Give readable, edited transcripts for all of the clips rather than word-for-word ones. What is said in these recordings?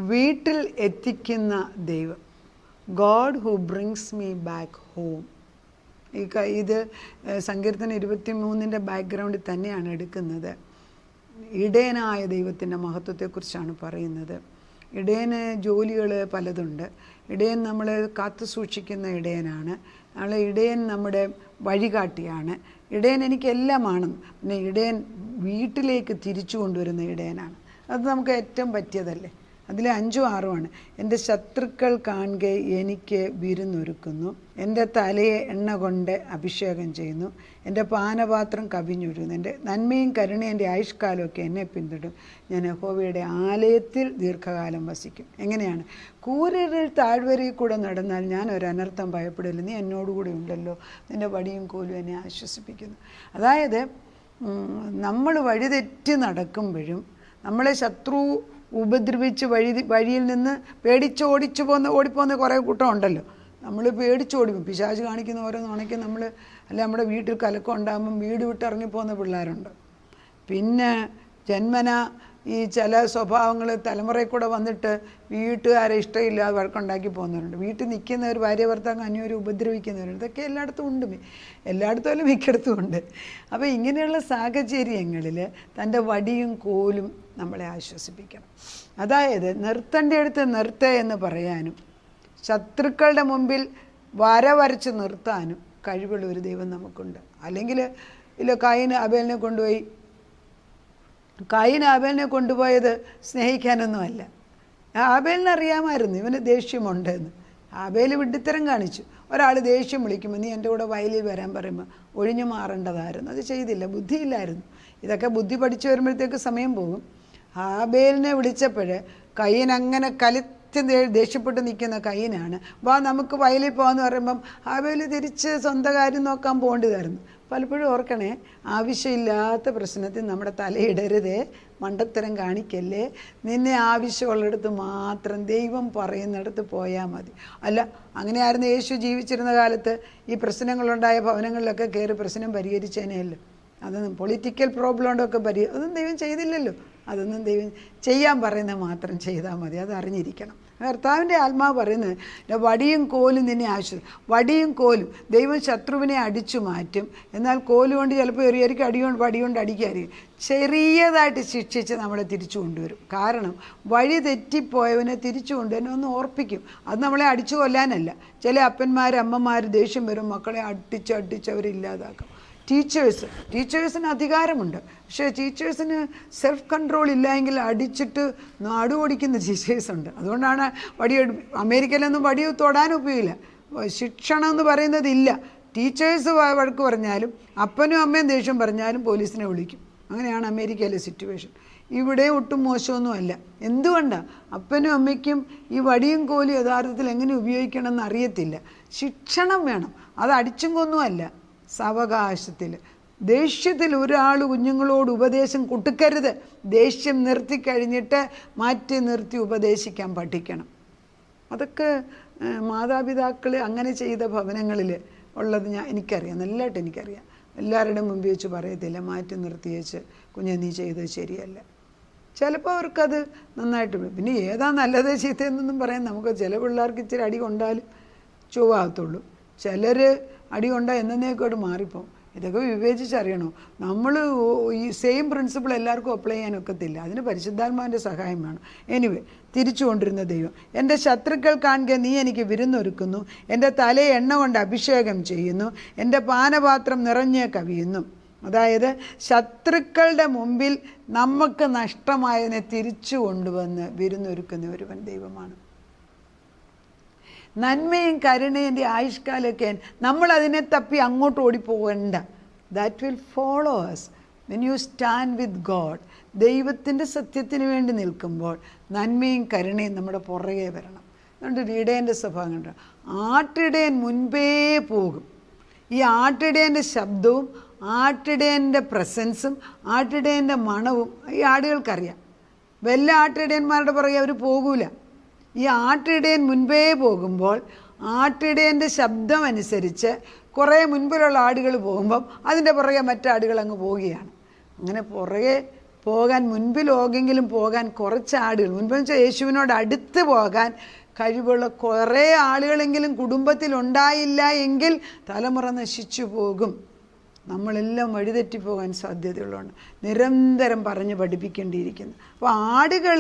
വീട്ടിൽ എത്തിക്കുന്ന ദൈവം. God who brings me back home. ഇത് സങ്കീർത്തനം 23 ബാക്ക്ഗ്രൗണ്ടിൽ തന്നെയാണ് എടുക്കുന്നത്. ഇടയനായ ദൈവത്തിൻ്റെ മഹത്വത്തെക്കുറിച്ചാണ് പറയുന്നത്. ഇടയന് ജോലികൾ പലതുണ്ട്. ഇടയൻ നമ്മളെ കാത്തു സൂക്ഷിക്കുന്ന ഇടയനാണ്. ഇടയൻ നമ്മുടെ വഴികാട്ടിയാണ്. ഇടയൻ എനിക്കെല്ലാമാണ്. പിന്നെ ഇടയൻ വീട്ടിലേക്ക് തിരിച്ചു കൊണ്ടുവരുന്ന ഇടയനാണ്. അത് നമുക്ക് ഏറ്റവും പറ്റിയതല്ലേ. അതിൽ 5ഉം 6ഉമാണ്. എൻ്റെ ശത്രുക്കൾ കാണുക എനിക്ക് വിരുന്നൊരുക്കുന്നു, എൻ്റെ തലയെ എണ്ണ കൊണ്ട് അഭിഷേകം ചെയ്യുന്നു, എൻ്റെ പാനപാത്രം കവിഞ്ഞൊഴുകുന്നു, എൻ്റെ നന്മയും കരുണയും എൻ്റെ ആയുഷ്കാലമൊക്കെ എന്നെ പിന്തുടരും. ഞാൻ യഹോവയുടെ ആലയത്തിൽ ദീർഘകാലം വസിക്കും. എങ്ങനെയാണ്? കൂരിരുൾ താഴ്വരയിൽ കൂടെ നടന്നാൽ ഞാൻ ഒരു അനർത്ഥം ഭയപ്പെടില്ല, നീ എന്നോടുകൂടി ഉണ്ടല്ലോ, നിൻ്റെ വടിയും കോലും എന്നെ ആശ്വസിപ്പിക്കുന്നു. അതായത് നമ്മൾ വഴിതെറ്റി നടക്കുമ്പോഴും നമ്മളെ ശത്രു ഉപദ്രവിച്ച് വഴിയിൽ നിന്ന് ഓടിപ്പോകുന്ന കുറേ കൂട്ടം ഉണ്ടല്ലോ. നമ്മൾ പേടിച്ചോടിക്കും. പിശാച് കാണിക്കുന്ന ഓരോ നുണയ്ക്കും നമ്മൾ നമ്മുടെ വീട്ടിൽ കലക്കം ഉണ്ടാകുമ്പം വീട് വിട്ടിറങ്ങിപ്പോകുന്ന പിള്ളേരുണ്ട്. പിന്നെ ജന്മന ഈ ചില സ്വഭാവങ്ങൾ തലമുറയിൽ കൂടെ വന്നിട്ട് വീട്ടുകാരെ ഇഷ്ടമില്ലാതെ വഴക്കുണ്ടാക്കി പോകുന്നവരുണ്ട്. വീട്ടിൽ നിൽക്കുന്നവർ ഭാര്യ ഭർത്താവ് അന്യോന്യം ഉപദ്രവിക്കുന്നവരുണ്ട്. ഇതൊക്കെ എല്ലായിടത്തും ഉണ്ട്. എല്ലായിടത്തും അല്ല, മിക്കയിടത്തും ഉണ്ട്. അപ്പോൾ ഇങ്ങനെയുള്ള സാഹചര്യങ്ങളിൽ തൻ്റെ വടിയും കോലും നമ്മളെ ആശ്വസിപ്പിക്കണം. അതായത് നിർത്തേണ്ടടുത്ത് നിർത്തുക എന്ന് പറയാനും ശത്രുക്കളുടെ മുമ്പിൽ വരച്ച് നിർത്താനും കഴിവുള്ള ഒരു ദൈവം നമുക്കുണ്ട്. അല്ലെങ്കിൽ കയീൻ ആബേലിനെ കൊണ്ടുപോയത് സ്നേഹിക്കാനൊന്നുമല്ല. ആബേലിനെ അറിയാമായിരുന്നു ഇവന് ദേഷ്യമുണ്ടെന്ന്. ആബേൽ വിഡ്ഢിത്തരം കാണിച്ചു. ഒരാൾ ദേഷ്യം വിളിക്കുമ്പോൾ നീ എൻ്റെ കൂടെ വയലിൽ വരാൻ പറയുമ്പോൾ ഒഴിഞ്ഞു മാറേണ്ടതായിരുന്നു. അത് ചെയ്തില്ല, ബുദ്ധിയില്ലായിരുന്നു. ഇതൊക്കെ ബുദ്ധി പഠിച്ചു വരുമ്പോഴത്തേക്ക് സമയം പോകും. ആബേലിനെ വിളിച്ചപ്പോൾ കയീൻ അങ്ങനെ ദേഷ്യപ്പെട്ട് നിൽക്കുന്ന കയീനാണ്. വാ നമുക്ക് വയലിൽ പോകാമെന്ന് പറയുമ്പം ആബേൽ തിരിച്ച് സ്വന്തം കാര്യം നോക്കാൻ പോകേണ്ടതായിരുന്നു. പലപ്പോഴും ഓർക്കണേ, ആവശ്യമില്ലാത്ത പ്രശ്നത്തിൽ നമ്മുടെ തലയിടരുതേ, മണ്ടത്തരം കാണിക്കല്ലേ. നിന്നെ ആവശ്യമുള്ളിടത്ത് മാത്രം ദൈവം പറയുന്നിടത്ത് പോയാൽ മതി. അല്ല, അങ്ങനെയായിരുന്നു യേശു ജീവിച്ചിരുന്ന കാലത്ത്. ഈ പ്രശ്നങ്ങളുണ്ടായ ഭവനങ്ങളിലൊക്കെ കയറി പ്രശ്നം പരിഹരിച്ചേനെയല്ലോ. അതൊന്നും പൊളിറ്റിക്കൽ പ്രോബ്ലം ഉണ്ടൊക്കെ അതൊന്നും ദൈവം ചെയ്തില്ലല്ലോ. അതൊന്നും ദൈവം ചെയ്യാൻ പറയുന്നത് മാത്രം ചെയ്താൽ മതി. അത് അറിഞ്ഞിരിക്കണം. കർത്താവിൻ്റെ ആത്മാവ് പറയുന്നത് വടിയും കോലും നിന്നെ ആവശ്യം. വടിയും കോലും ദൈവം ശത്രുവിനെ അടിച്ചു മാറ്റും. എന്നാൽ കോലുകൊണ്ട് ചിലപ്പോൾ വടികൊണ്ട് അടിക്കാതിരിക്കും. ചെറിയതായിട്ട് ശിക്ഷിച്ച് നമ്മളെ തിരിച്ചു കൊണ്ടുവരും. കാരണം വഴി തെറ്റിപ്പോയവനെ തിരിച്ചു കൊണ്ടുവരുന്ന ഒന്ന് ഓർപ്പിക്കും. അത് നമ്മളെ അടിച്ചു കൊല്ലാനല്ല. ചില അമ്മമാർ ദേഷ്യം വരും, മക്കളെ അടിച്ച് അവരില്ലാതാക്കും. ടീച്ചേഴ്സിന് അധികാരമുണ്ട്. പക്ഷേ ടീച്ചേഴ്സിന് സെൽഫ് കൺട്രോൾ ഇല്ലെങ്കിൽ അടിച്ചിട്ട് നാട് ഓടിക്കുന്ന ടീച്ചേഴ്സുണ്ട്. അതുകൊണ്ടാണ് അമേരിക്കയിലൊന്നും വടി തൊടാൻ ഉപയോഗില്ല. ശിക്ഷണം എന്ന് പറയുന്നതില്ല. ടീച്ചേഴ്സ് വഴക്ക് പറഞ്ഞാലും അപ്പനും അമ്മയും ദേഷ്യം പറഞ്ഞാലും പോലീസിനെ വിളിക്കും. അങ്ങനെയാണ് അമേരിക്കയിലെ സിറ്റുവേഷൻ. ഇവിടെ ഒട്ടും മോശമൊന്നുമല്ല. എന്തുകൊണ്ടാണ്? അപ്പനും അമ്മയ്ക്കും ഈ വടിയും കോലും യഥാർത്ഥത്തിൽ എങ്ങനെ ഉപയോഗിക്കണമെന്ന് അറിയത്തില്ല. ശിക്ഷണം വേണം. അത് അടിച്ചും കൊന്നുമല്ല. സാവകാശത്തിൽ ദേഷ്യത്തിൽ ഒരാൾ കുഞ്ഞുങ്ങളോട് ഉപദേശം കൊടുക്കരുത്. ദേഷ്യം നിർത്തിക്കഴിഞ്ഞിട്ട് മാറ്റി നിർത്തി ഉപദേശിക്കാൻ പഠിക്കണം. അതൊക്കെ മാതാപിതാക്കൾ അങ്ങനെ ചെയ്ത ഭവനങ്ങളിൽ ഉള്ളത് എനിക്കറിയാം, നല്ലതായിട്ട് എനിക്കറിയാം. എല്ലാവരുടെയും മുമ്പിൽ വെച്ച് പറയത്തില്ല, മാറ്റി നിർത്തി വെച്ച് കുഞ്ഞെ നീ ചെയ്തത് ശരിയല്ല. ചിലപ്പോൾ അവർക്കത് നന്നായിട്ട്. പിന്നെ ഏതാ നല്ലത് ചീത്തയെന്നൊന്നും പറയാൻ നമുക്ക്. ചില പിള്ളേർക്ക് ഇച്ചിരി അടി കൊണ്ടാലും ചൊവ്വാകത്തുള്ളൂ. ചിലർ അടി കൊണ്ടാൽ എന്നേക്കോട്ട് മാറിപ്പോവും. ഇതൊക്കെ വിവേചിച്ചറിയണോ? നമ്മൾ ഈ സെയിം പ്രിൻസിപ്പിൾ എല്ലാവർക്കും അപ്ലൈ ചെയ്യാനൊക്കത്തില്ല. അതിന് പരിശുദ്ധാത്മാവിൻ്റെ സഹായം വേണം. എനിവേ, തിരിച്ചു കൊണ്ടിരുന്ന ദൈവം എൻ്റെ ശത്രുക്കൾ കാണുക നീ എനിക്ക് വിരുന്നൊരുക്കുന്നു, എൻ്റെ തലയെ എണ്ണ കൊണ്ട് അഭിഷേകം ചെയ്യുന്നു, എൻ്റെ പാനപാത്രം നിറഞ്ഞ് കവിയുന്നു. അതായത് ശത്രുക്കളുടെ മുമ്പിൽ നമുക്ക് നഷ്ടമായതിനെ തിരിച്ചു കൊണ്ടുവന്ന് വിരുന്നൊരുക്കുന്ന ഒരുവൻ ദൈവമാണ്. നന്മയും കരുണേൻ്റെ ആയുഷ്കാലമൊക്കെ നമ്മളതിനെ തപ്പി അങ്ങോട്ട് ഓടിപ്പോകണ്ട. That will follow us when you stand with God. ദൈവത്തിൻ്റെ സത്യത്തിന് വേണ്ടി നിൽക്കുമ്പോൾ നന്മയും കരുണയും നമ്മുടെ പുറകെ വരണം. അതുകൊണ്ട് ഇടയൻ്റെ സ്വഭാവം കണ്ട ആട്ടിടയൻ മുൻപേ പോകും. ഈ ആട്ടിടയൻ്റെ ശബ്ദവും ആട്ടിടയൻ്റെ പ്രസൻസും ആട്ടിടയൻ്റെ മണവും ഈ ആടുകൾക്കറിയാം. വല്ല ആട്ടിടയന്മാരുടെ പുറകെ അവർ പോകൂല. ഈ ആട്ടിടയൻ മുൻപേ പോകുമ്പോൾ ആട്ടിടയൻ്റെ ശബ്ദം അനുസരിച്ച് കുറേ മുൻപിലുള്ള ആടുകൾ പോകുമ്പം അതിൻ്റെ പുറകെ മറ്റാടുകൾ അങ്ങ് പോവുകയാണ്. അങ്ങനെ പുറകെ പോകാൻ മുൻപിലോകെങ്കിലും പോകാൻ കുറച്ച് ആടുകൾ, മുൻപെന്ന് വെച്ചാൽ യേശുവിനോട് അടുത്ത് പോകാൻ കഴിവുള്ള കുറേ ആളുകളെങ്കിലും കുടുംബത്തിലുണ്ടായില്ല എങ്കിൽ തലമുറ നശിച്ചു പോകും. നമ്മളെല്ലാം വഴിതെറ്റിപ്പോകാൻ സാധ്യതയുള്ളതാണ്. നിരന്തരം പറഞ്ഞ് പഠിപ്പിക്കേണ്ടിയിരിക്കുന്നു. അപ്പോൾ ആടുകൾ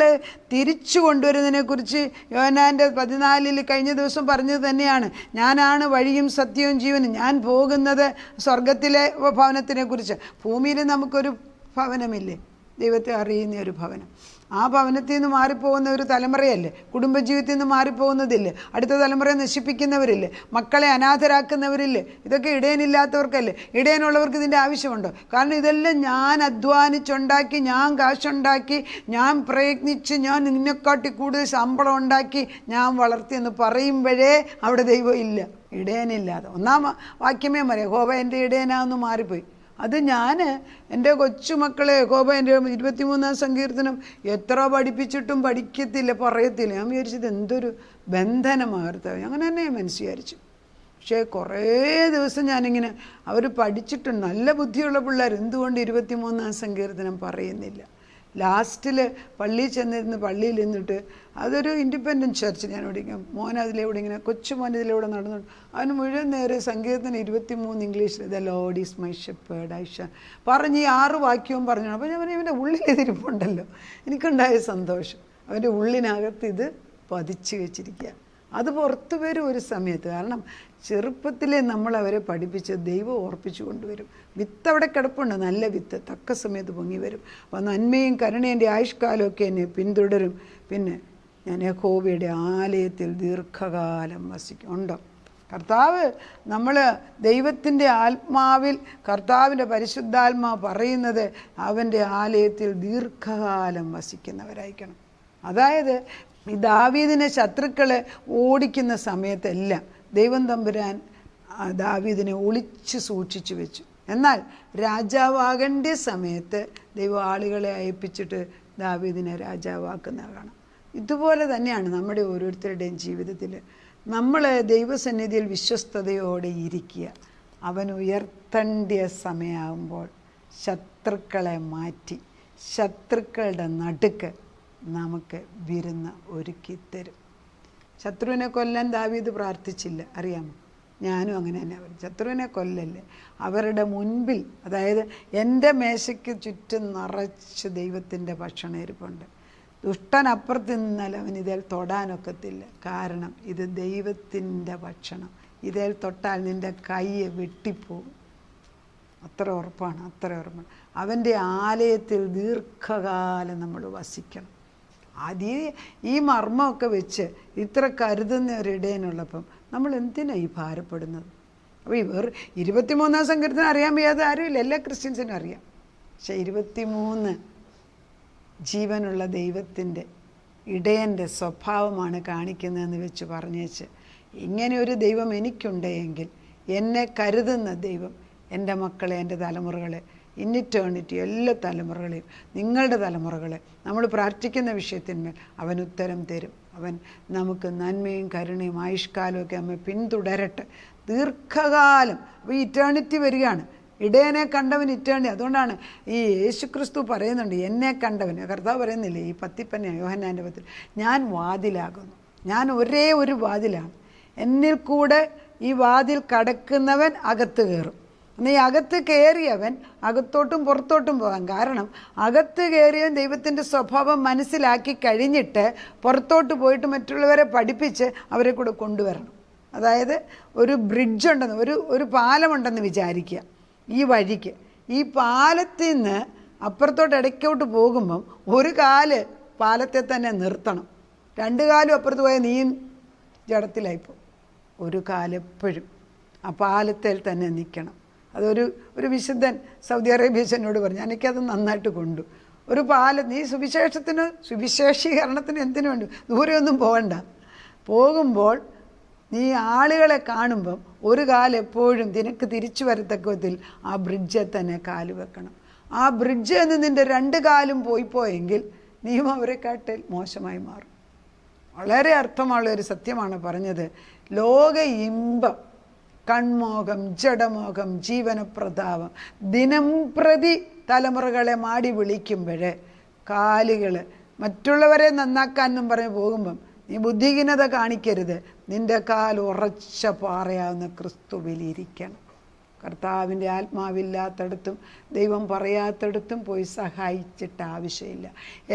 തിരിച്ചു കൊണ്ടുവരുന്നതിനെക്കുറിച്ച് യോഹന്നാൻ്റെ 14 കഴിഞ്ഞ ദിവസം പറഞ്ഞത് തന്നെയാണ്. ഞാനാണ് വഴിയും സത്യവും ജീവനും. ഞാൻ പോകുന്നത് സ്വർഗത്തിലെ ഭവനത്തിനെ കുറിച്ച്. ഭൂമിയിൽ നമുക്കൊരു ഭവനമില്ലേ? ദൈവത്തെ അറിയുന്ന ഒരു ഭവനം. ആ ഭവനത്തിൽ നിന്ന് മാറിപ്പോകുന്ന ഒരു തലമുറയല്ലേ? കുടുംബജീവിതത്തിൽ നിന്ന് മാറിപ്പോകുന്നതില്ലേ? അടുത്ത തലമുറയെ നശിപ്പിക്കുന്നവരില്ലേ? മക്കളെ അനാഥരാക്കുന്നവരില്ലേ? ഇതൊക്കെ ഇടയനില്ലാത്തവർക്കല്ലേ? ഇടയനുള്ളവർക്ക് ഇതിൻ്റെ ആവശ്യമുണ്ടോ? കാരണം ഇതെല്ലാം ഞാൻ അധ്വാനിച്ചുണ്ടാക്കി, ഞാൻ കാശുണ്ടാക്കി, ഞാൻ പ്രയത്നിച്ച്, ഞാൻ നിന്നെക്കാട്ടി കൂടുതൽ ശമ്പളം ഉണ്ടാക്കി ഞാൻ വളർത്തിയെന്ന് പറയുമ്പോഴേ അവിടെ ദൈവം ഇല്ല, ഇടയനില്ലാതെ. ഒന്നാം വാക്യമേ പറയാം, യഹോവ എൻ്റെ ഇടയനാന്ന് മാറിപ്പോയി. അത് ഞാൻ എൻ്റെ കൊച്ചുമക്കളെ യഹോവ എൻ്റെ 23-ാം സങ്കീർത്തനം എത്ര പഠിപ്പിച്ചിട്ടും പഠിക്കത്തില്ല, പറയത്തില്ല. ഞാൻ വിചാരിച്ചത് എന്തൊരു ബന്ധനമാർത്താവും, അങ്ങനെ തന്നെ ഞാൻ വിചാരിച്ചു. പക്ഷേ കുറേ ദിവസം ഞാനിങ്ങനെ അവർ പഠിച്ചിട്ടുണ്ട്, നല്ല ബുദ്ധിയുള്ള പിള്ളേർ, എന്തുകൊണ്ട് 23-ാം സങ്കീർത്തനം പറയുന്നില്ല? ലാസ്റ്റിൽ പള്ളിയിൽ ചെന്നിരുന്ന്, പള്ളിയിൽ നിന്നിട്ട് അതൊരു ഇൻഡിപെൻഡൻറ്റ് ചർച്ച്, ഞാൻ ഓടിക്കാം മോൻ അതിലൂടെ ഇങ്ങനെ കൊച്ചു മോൻ ഇതിലൂടെ നടന്നു, അവന് മുഴുവൻ നേരെ സങ്കീർത്തനം 23 ഇംഗ്ലീഷിൽ the Lord is my shepherd I shall പറഞ്ഞ് ഈ 6 വാക്യവും പറഞ്ഞു. അപ്പോൾ ഞാൻ ഇവൻ്റെ ഉള്ളിൽ ഇതിരിപ്പുണ്ടല്ലോ. എനിക്കുണ്ടായ സന്തോഷം, അവൻ്റെ ഉള്ളിനകത്ത് ഇത് പതിച്ചു വെച്ചിരിക്കുക. അത് പുറത്തു വരും ഒരു സമയത്ത്. കാരണം ചെറുപ്പത്തിലേ നമ്മൾ അവരെ പഠിപ്പിച്ച് ദൈവം ഓർപ്പിച്ചു കൊണ്ടുവരും. വിത്ത് അവിടെ കിടപ്പുണ്ട്, നല്ല വിത്ത് തക്ക സമയത്ത് പൊങ്ങി വരും. അപ്പോൾ നന്മയും കരുണയും എൻ്റെ ആയുഷ്കാലമൊക്കെ എന്നെ പിന്തുടരും. പിന്നെ ഞാൻ യഹോവയുടെ ആലയത്തിൽ ദീർഘകാലം വസിക്കും. ഉണ്ടോ? കർത്താവ്, നമ്മൾ ദൈവത്തിൻ്റെ ആത്മാവിൽ, കർത്താവിൻ്റെ പരിശുദ്ധാത്മാവ് പറയുന്നത് അവൻ്റെ ആലയത്തിൽ ദീർഘകാലം വസിക്കുന്നവരായിരിക്കണം. അതായത് ഈ ദാവീദിനെ ശത്രുക്കളെ ഓടിക്കുന്ന സമയത്തെല്ലാം ദൈവം തമ്പുരാൻ ദാവീദിനെ ഒളിച്ച് സൂക്ഷിച്ചു വെച്ചു. എന്നാൽ രാജാവാകേണ്ട സമയത്ത് ദൈവം ആളുകളെ അയപ്പിച്ചിട്ട് ദാവീദിനെ രാജാവാക്കുന്ന കാണാം. ഇതുപോലെ തന്നെയാണ് നമ്മുടെ ഓരോരുത്തരുടെയും ജീവിതത്തിൽ. നമ്മൾ ദൈവസന്നിധിയിൽ വിശ്വസ്തയോടെ ഇരിക്കുക. അവൻ ഉയർത്തേണ്ട സമയമാകുമ്പോൾ ശത്രുക്കളെ മാറ്റി ശത്രുക്കളുടെ നടുക്ക് നമുക്ക് വിരുന്ന് ഒരുക്കി തരും. ശത്രുവിനെ കൊല്ലാൻ ദാവീദ് പ്രാർത്ഥിച്ചില്ല, അറിയാമോ? ഞാനും അങ്ങനെ തന്നെ. അവർ ശത്രുവിനെ കൊല്ലല്ലേ, അവരുടെ മുൻപിൽ, അതായത് എൻ്റെ മേശയ്ക്ക് ചുറ്റും നിറച്ച് ദൈവത്തിൻ്റെ ഭക്ഷണം ഇരിപ്പുണ്ട്. ദുഷ്ടനപ്പുറത്ത് നിന്നാൽ അവൻ ഇതിൽ തൊടാനൊക്കത്തില്ല. കാരണം ഇത് ദൈവത്തിൻ്റെ ഭക്ഷണം. ഇതിൽ തൊട്ടാൽ നിൻ്റെ കൈ വെട്ടിപ്പോകും. അത്ര ഉറപ്പാണ്, അത്ര ഉറപ്പാണ്. അവൻ്റെ ആലയത്തിൽ ദീർഘകാലം നമ്മൾ വസിക്കണം. ഈ മർമ്മമൊക്കെ വെച്ച് ഇത്ര കരുതുന്ന ഒരിടയനുള്ളപ്പം നമ്മൾ എന്തിനാണ് ഈ ഭാരപ്പെടുന്നത്? അപ്പോൾ ഇവർ 23-ാം സങ്കീർത്തനം അറിയാൻ വയ്യാതെ ആരുമില്ല, എല്ലാ ക്രിസ്ത്യൻസിനും അറിയാം. പക്ഷെ 23 ജീവനുള്ള ദൈവത്തിൻ്റെ ഇടയൻ്റെ സ്വഭാവമാണ് കാണിക്കുന്നതെന്ന് വെച്ച് പറഞ്ഞേച്ച്, ഇങ്ങനെ ഒരു ദൈവം എനിക്കുണ്ടെങ്കിൽ എന്നെ കരുതുന്ന ദൈവം എൻ്റെ മക്കളെ, എൻ്റെ തലമുറകളെ, ഇന്നിറ്റേണിറ്റി എല്ലാ തലമുറകളെയും, നിങ്ങളുടെ തലമുറകളെ നമ്മൾ പ്രാർത്ഥിക്കുന്ന വിഷയത്തിന്മേൽ അവൻ ഉത്തരം തരും. അവൻ നമുക്ക് നന്മയും കരുണയും ആയുഷ്കാലമൊക്കെ നമ്മെ പിന്തുടരട്ടെ ദീർഘകാലം. അപ്പോൾ ഈ ഇറ്റേണിറ്റി വരികയാണ്. ഇടയനെ കണ്ടവൻ ഇറ്റേണിറ്റി. അതുകൊണ്ടാണ് ഈ യേശുക്രിസ്തു പറയുന്നുണ്ട്, എന്നെ കണ്ടവൻ. കർത്താവ് പറയുന്നില്ലേ ഈ പത്തിപ്പന്നെ യോഹന്നാൻ്റെ 10, ഞാൻ വാതിലാകുന്നു, ഞാൻ ഒരേ ഒരു വാതിലാണ്, എന്നിൽ കൂടെ ഈ വാതിൽ കടക്കുന്നവൻ അകത്ത് കയറും. എന്നാൽ ഈ അകത്ത് കയറിയവൻ അകത്തോട്ടും പുറത്തോട്ടും പോകാം. കാരണം അകത്ത് കയറിയവൻ ദൈവത്തിൻ്റെ സ്വഭാവം മനസ്സിലാക്കി കഴിഞ്ഞിട്ട് പുറത്തോട്ട് പോയിട്ട് മറ്റുള്ളവരെ പഠിപ്പിച്ച് അവരെ കൂടെ കൊണ്ടുവരണം. അതായത് ഒരു ബ്രിഡ്ജ് ഉണ്ടെന്ന്, ഒരു പാലമുണ്ടെന്ന് വിചാരിക്കുക. ഈ വഴിക്ക് ഈ പാലത്തിൽ നിന്ന് അപ്പുറത്തോട്ട് ഇടയ്ക്കോട്ട് പോകുമ്പം ഒരു കാല് പാലത്തെ തന്നെ നിർത്തണം. 2 കാലും അപ്പുറത്ത് പോയാൽ നീയും ജഡത്തിലായിപ്പോൾ. ഒരു കാലെപ്പോഴും ആ പാലത്തിൽ തന്നെ നിൽക്കണം. അതൊരു വിശുദ്ധൻ സൗദി അറേബ്യനോട് പറഞ്ഞു, എനിക്കത് നന്നായിട്ട് കൊണ്ടു. ഒരു പാലം, നീ സുവിശേഷീകരണത്തിന് എന്തിനു വേണ്ടി ദൂരെയൊന്നും പോകണ്ട. പോകുമ്പോൾ നീ ആളുകളെ കാണുമ്പം ഒരു കാലെപ്പോഴും നിനക്ക് തിരിച്ചു വരത്തക്ക വിധത്തിൽ ആ ബ്രിഡ്ജിൽ തന്നെ കാല് വെക്കണം. ആ ബ്രിഡ്ജിൽ നിന്ന് നിൻ്റെ 2 കാലും പോയെങ്കിൽ നീയും അവരെക്കാട്ടിൽ മോശമായി മാറും. വളരെ അർത്ഥമുള്ള ഒരു സത്യമാണ് പറഞ്ഞത്. ലോക ഇമ്പം കൺമോഹം, ജഡമോഹം, ജീവനപ്രതാപം ദിനം പ്രതി തലമുറകളെ മാടി വിളിക്കുമ്പോൾ കാലുകൾ മറ്റുള്ളവരെ നന്നാക്കാനെന്നും പറഞ്ഞ് പോകുമ്പം നീ ബുദ്ധിഹീനത കാണിക്കരുത്. നിൻ്റെ കാൽ ഉറച്ച പാറയാവുന്ന ക്രിസ്തുവിലിരിക്കണം. കർത്താവിൻ്റെ ആത്മാവില്ലാത്തടത്തും ദൈവം പറയാത്തടത്തും പോയി സഹായിച്ചിട്ട് ആവശ്യമില്ല.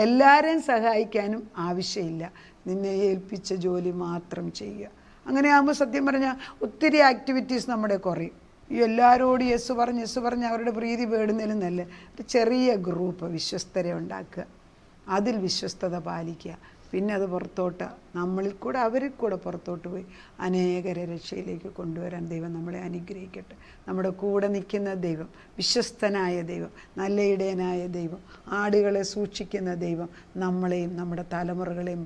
എല്ലാവരെയും സഹായിക്കാനും ആവശ്യമില്ല. നിന്നെ ഏൽപ്പിച്ച ജോലി മാത്രം ചെയ്യുക. അങ്ങനെ ആകുമ്പോൾ സത്യം പറഞ്ഞാൽ ഒത്തിരി ആക്ടിവിറ്റീസ് നമ്മുടെ കുറയും. ഈ എല്ലാവരോടും യെസ് പറഞ്ഞ് അവരുടെ പ്രീതി പേടുന്നതിലും നല്ല ഒരു ചെറിയ ഗ്രൂപ്പ് വിശ്വസ്തരെ ഉണ്ടാക്കുക, അതിൽ വിശ്വസ്തത പാലിക്കുക. പിന്നെ അത് പുറത്തോട്ട് നമ്മളിൽ കൂടെ അവരിൽ കൂടെ പുറത്തോട്ട് പോയി അനേകരെ രക്ഷയിലേക്ക് കൊണ്ടുവരാൻ ദൈവം നമ്മളെ അനുഗ്രഹിക്കട്ടെ. നമ്മുടെ കൂടെ നിൽക്കുന്ന ദൈവം, വിശ്വസ്തനായ ദൈവം, നല്ല ഇടയനായ ദൈവം, ആടുകളെ സൂക്ഷിക്കുന്ന ദൈവം നമ്മളെയും നമ്മുടെ തലമുറകളെയും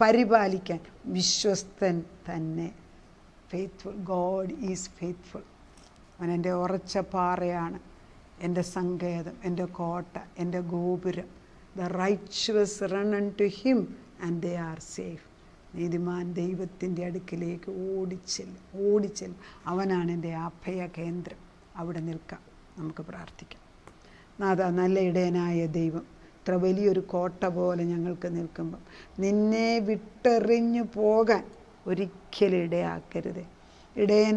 പരിപാലിക്കാൻ വിശ്വസ്തൻ തന്നെ. Faithful, God is faithful. അവൻ എൻ്റെ ഉറച്ച പാറയാണ്, എൻ്റെ സങ്കേതം, എൻ്റെ കോട്ട, എൻ്റെ ഗോപുരം. The righteous run unto him and they are safe. നീതിമാൻ ദൈവത്തിൻ്റെ അടുക്കിലേക്ക് ഓടിച്ചെല്ലും. അവനാണ് എൻ്റെ അഭയ കേന്ദ്രം. അവിടെ നിൽക്കാം. നമുക്ക് പ്രാർത്ഥിക്കാം. നാഥാ, നല്ല ഇടയനായ ദൈവം, ഇത്ര വലിയൊരു കോട്ട പോലെ ഞങ്ങൾക്ക് നിൽക്കുമ്പം നിന്നെ വിട്ടെറിഞ്ഞു പോകാൻ ഒരിക്കലും ഇടയാക്കരുത്. ഇടയൻ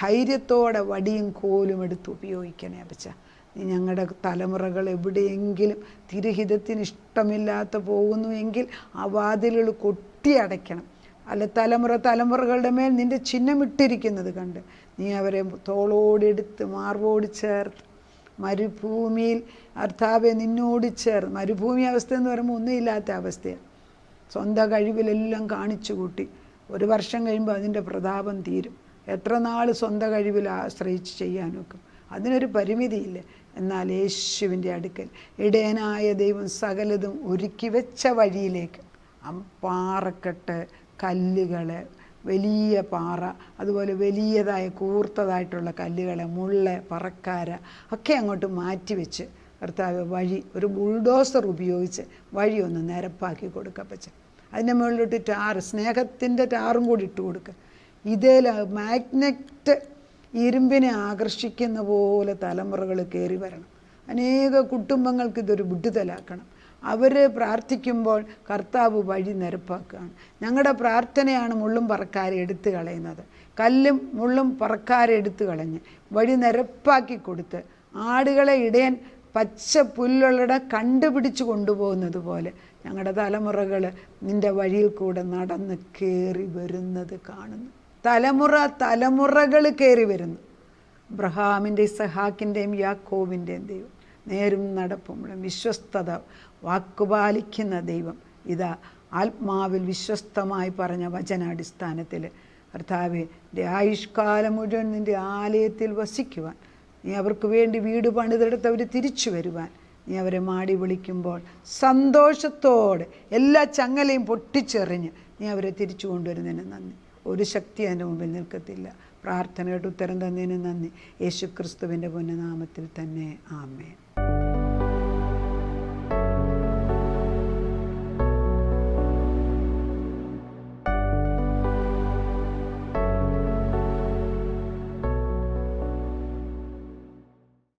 ധൈര്യത്തോടെ വടിയും കോലും എടുത്ത് ഉപയോഗിക്കണേ അപ്പച്ച. നീ ഞങ്ങളുടെ തലമുറകൾ എവിടെയെങ്കിലും തിരുഹിതത്തിന് ഇഷ്ടമില്ലാത്ത പോകുന്നുവെങ്കിൽ ആ വാതിലുകൾ കൊട്ടിയടയ്ക്കണം. അല്ല, തലമുറകളുടെ മേൽ നിൻ്റെ ചിഹ്നം ഇട്ടിരിക്കുന്നത് കണ്ട് നീ അവരെ തോളോടെടുത്ത് മാർവോട് ചേർത്ത് മരുഭൂമിയിൽ കർത്താവെ നിന്നോട് ചേർന്ന്. മരുഭൂമി അവസ്ഥ എന്ന് പറയുമ്പോൾ ഒന്നുമില്ലാത്ത അവസ്ഥയാണ്. സ്വന്തം കഴിവിലെല്ലാം കാണിച്ചു കൂട്ടി 1 വർഷം കഴിയുമ്പോൾ അതിൻ്റെ പ്രതാപം തീരും. എത്ര നാൾ സ്വന്തം കഴിവിൽ ആശ്രയിച്ച് ചെയ്യാൻ നോക്കും? അതിനൊരു പരിമിതിയില്ലേ. എന്നാൽ യേശുവിൻ്റെ അടുക്കൽ ഇടയനായ ദൈവം സകലതും ഒരുക്കി വെച്ച വഴിയിലേക്ക് പാറക്കെട്ട്, കല്ലുകൾ, വലിയ പാറ, അതുപോലെ വലിയതായ കൂർത്തതായിട്ടുള്ള കല്ലുകൾ, മുള്ള, പറക്കാര ഒക്കെ അങ്ങോട്ട് മാറ്റിവെച്ച് കർത്താവ് വഴി ഒരു ബുൾഡോസർ ഉപയോഗിച്ച് വഴി ഒന്ന് നിരപ്പാക്കി കൊടുക്കപ്പച്ച. അതിൻ്റെ മുകളിലോട്ട് സ്നേഹത്തിൻ്റെ ടാറും കൂടി ഇട്ട് കൊടുക്കുക. ഇതിൽ മാഗ്നറ്റ് ഇരുമ്പിനെ ആകർഷിക്കുന്ന പോലെ തലമുറകൾ കയറി വരണം. അനേക കുടുംബങ്ങൾക്ക് ഇതൊരു വിടുതലാക്കണം. അവർ പ്രാർത്ഥിക്കുമ്പോൾ കർത്താവ് വഴി നിരപ്പാക്കുകയാണ്. ഞങ്ങളുടെ പ്രാർത്ഥനയാണ് മുള്ളും പറക്കാരെ എടുത്തു കളയുന്നത്. കല്ലും മുള്ളും പറക്കാരെ എടുത്തു കളഞ്ഞ് വഴി നിരപ്പാക്കി കൊടുത്ത് ആടുകളെ ഇടയൻ പച്ച പുല്ലുള്ളിടം കണ്ടുപിടിച്ച് കൊണ്ടുപോകുന്നത് പോലെ ഞങ്ങളുടെ തലമുറകൾ നിൻ്റെ വഴിയിൽ കൂടെ നടന്ന് കയറി വരുന്നത് കാണുന്നു. തലമുറകൾ കയറി വരുന്നു. അബ്രഹാമിൻ്റെ, ഇസഹാക്കിൻ്റെയും യാക്കോബിൻ്റെയും ദൈവം, നേരും നടപ്പും വിശ്വസ്തത വാക്കുപാലിക്കുന്ന ദൈവം. ഇതാ ആത്മാവിൽ വിശ്വസ്തമായി പറഞ്ഞ വചനാടിസ്ഥാനത്തിൽ കർത്താവേ, എൻ്റെ ആയുഷ്കാലം മുഴുവൻ നിൻ്റെ ആലയത്തിൽ വസിക്കുവാൻ, നീ അവർക്ക് വേണ്ടി വീട് പണിതെടുത്ത് അവർ തിരിച്ചു വരുവാൻ നീ അവരെ മാടി വിളിക്കുമ്പോൾ സന്തോഷത്തോടെ എല്ലാ ചങ്ങലയും പൊട്ടിച്ചെറിഞ്ഞ് നീ അവരെ തിരിച്ചു കൊണ്ടുവരുന്നതിന് നന്ദി. ഒരു ശക്തി എൻ്റെ മുമ്പിൽ നിൽക്കത്തില്ല. പ്രാർത്ഥനയുടെ ഉത്തരം തന്നതിന് നന്ദി. യേശു ക്രിസ്തുവിൻ്റെ പുണ്യനാമത്തിൽ തന്നെ. ആമേൻ.